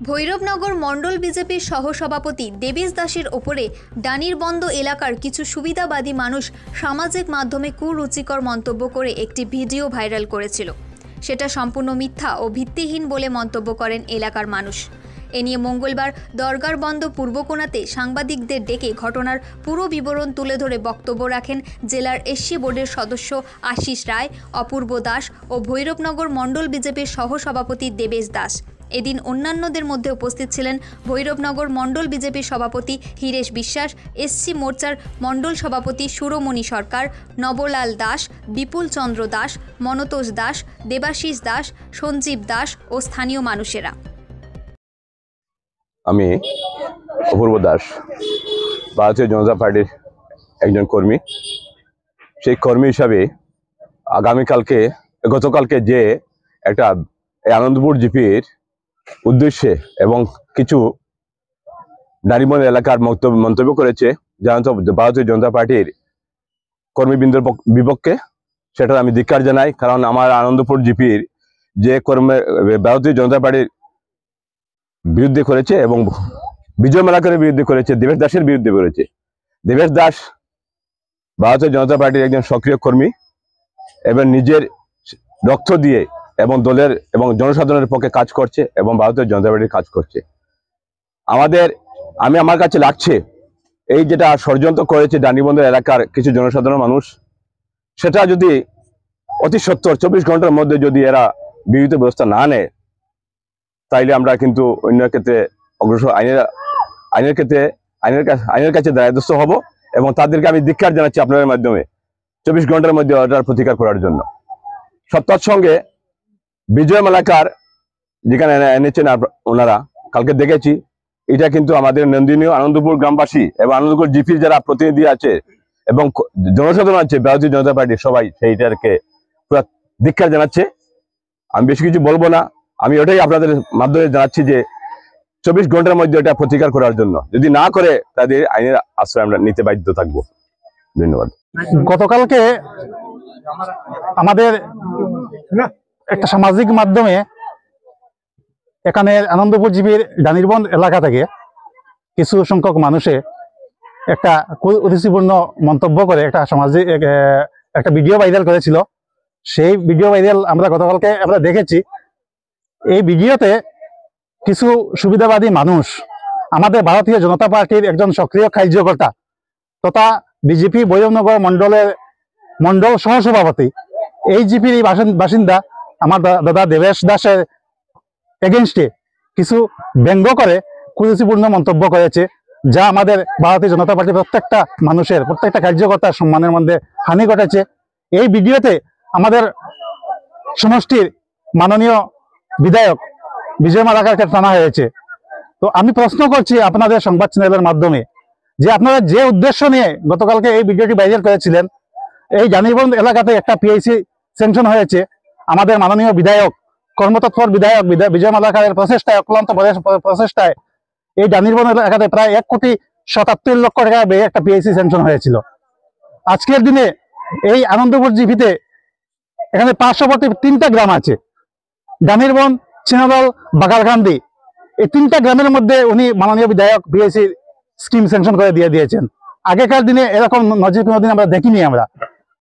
ভৈরবনগর মণ্ডল বিজেপির সহসভাপতি দেবেশ দাসের ওপরে ডানিরবন্দ এলাকার কিছু সুবিধাবাদী মানুষ সামাজিক মাধ্যমে কুরুচিকর মন্তব্য করে একটি ভিডিও ভাইরাল করেছিল। সেটা সম্পূর্ণ মিথ্যা ও ভিত্তিহীন বলে মন্তব্য করেন এলাকার মানুষ। এ নিয়ে মঙ্গলবার দরগারবন্দ পূর্বকোণাতে সাংবাদিকদের ডেকে ঘটনার পুরো বিবরণ তুলে ধরে বক্তব্য রাখেন জেলার এসসি বোর্ডের সদস্য আশিস রায়, অপূর্ব দাস ও ভৈরবনগর মণ্ডল বিজেপির সহসভাপতি দেবেশ দাস। এদিন অন্যান্যদের মধ্যে উপস্থিত ছিলেন ভৈরবনগর মণ্ডল বিজেপির সভাপতি হীরেশ বিশ্বাস, এসসি মোর্চার মণ্ডল সভাপতি সুরমণি সরকার, নবলাল দাস, বিপুল চন্দ্র দাস, মনতোষ দাস, দেবাশিস দাস, সঞ্জীব দাস ও স্থানীয় মানুষেরা। আমি অপূর্ব দাস, ভারতীয় জনতা পার্টির একজন কর্মী। সেই কর্মী হিসাবে গতকালকে যে একটা আনন্দপুর জিপির উদ্দেশ্যে এবং কিছু নারীবন্দ এলাকার মন্তব্য করেছে জানাতো ভারতীয় জনতা পার্টির কর্মীবৃন্দের বিপক্ষে, সেটা আমি ধিক্কার জানাই। কারণ আমার আনন্দপুর জিপির যে ভারতীয় জনতা পার্টির বিরুদ্ধে করেছে এবং বিজয় মালাকারের বিরুদ্ধে করেছে, দেবেশ দাসের বিরুদ্ধে করেছে। দেবেশ দাস ভারতীয় জনতা পার্টির একজন সক্রিয় কর্মী এবং নিজের রক্ত দিয়ে এবং দলের এবং জনসাধারণের পক্ষে কাজ করছে এবং ভারতীয় জনতা পার্টির কাজ করছে। আমার কাছে লাগছে এই যেটা ষড়যন্ত্র করেছে ডানিবন্দ এলাকার কিছু জনসাধারণ মানুষ, সেটা যদি অতি সত্বর 24 ঘন্টার মধ্যে যদি এরা বিহিত ব্যবস্থা না নেয়, তাইলে আমরা কিন্তু অন্য ক্ষেত্রে অগ্রসর আইনের কাছে দায়দস্ত হব এবং তাদেরকে আমি ধিক্কার জানাচ্ছি আপনাদের মাধ্যমে 24 ঘন্টার মধ্যে ওটার প্রতিকার করার জন্য। সত্তার সঙ্গে বিজয় মালাকার যেখানে এনেছেন ওনারা, কালকে দেখেছি, এটা কিন্তু আমাদের নন্দিনীয় আনন্দপুর গ্রামবাসী এবং আনন্দপুর জিপির যারা প্রতিনিধি আছে এবং জনসাধারণ আছে ভারতীয় জনতা পার্টির, সবাই সেইটাকে পুরো ধিক্কার জানাচ্ছে। আমি বেশি কিছু বলবো না, আমি ওটাই আপনাদের মাধ্যমে জানাচ্ছি যে 24 ঘন্টার মধ্যে এটা প্রতিকার করার জন্য, যদি না করে তাদের আইনের আশ্রয় আমরা নিতে বাধ্য থাকবো। ধন্যবাদ। গতকালকে আমাদের একটা সামাজিক মাধ্যমে এখানে আনন্দপুর জিপির ডানিরবন্দ এলাকা থেকে কিছু সংখ্যক মানুষে একটা কুরুচিপূর্ণ মন্তব্য করে একটা ভিডিও ভাইরাল করেছিল। সেই ভিডিও ভাইরাল গতকালকে আমরা দেখেছি। এই ভিডিওতে কিছু সুবিধাবাদী মানুষ আমাদের ভারতীয় জনতা পার্টির একজন সক্রিয় কার্যকর্তা তথা বিজেপি ভৈরবনগর মণ্ডল সহসভাপতি, এই জিপির বাসিন্দা আমার দাদা দেবেশ দাসের এগেনস্টে কিছু ব্যঙ্গ করে কুরুচিপূর্ণ মন্তব্য করেছে, যা আমাদের ভারতীয় জনতা পার্টির প্রত্যেকটা কার্যকর্তার সম্মানের মধ্যে হানি ঘটেছে। এই ভিডিওতে আমাদের সমষ্টির মাননীয় বিধায়ক বিজয় মালাকারকে টানা হয়েছে। তো আমি প্রশ্ন করছি আপনাদের সংবাদ চ্যানেলের মাধ্যমে যে আপনারা যে উদ্দেশ্য নিয়ে গতকালকে এই ভিডিওটি ভাইরাল করেছিলেন, এই ডানিরবন্দ এলাকাতে একটা পিআইসি স্যাংশন হয়েছে। আমাদের মাননীয় বিধায়ক, কর্মতৎপর বিধায়ক বিজয় মালাকারের প্রচেষ্টায়, অক্লান্ত প্রচেষ্টায় এই ডানিরবন্দ এলাকাতে প্রায় 1,77,00,000 টাকা ব্যয়ে একটা পিআইসি স্যাংশন হয়েছিল। আজকের দিনে এই আনন্দপুর জিপিতে এখানে পার্শ্ববর্তী 3টা গ্রাম আছে, ডানিরবন্দ, চিনাদল, বাগারকান্দি। এই 3টা গ্রামের মধ্যে উনি মাননীয় বিধায়ক পিআইসি স্কিম স্যাংশন করে দিয়েছেন। আগেকার দিনে এরকম নজির কোনোদিন আমরা দেখিনি।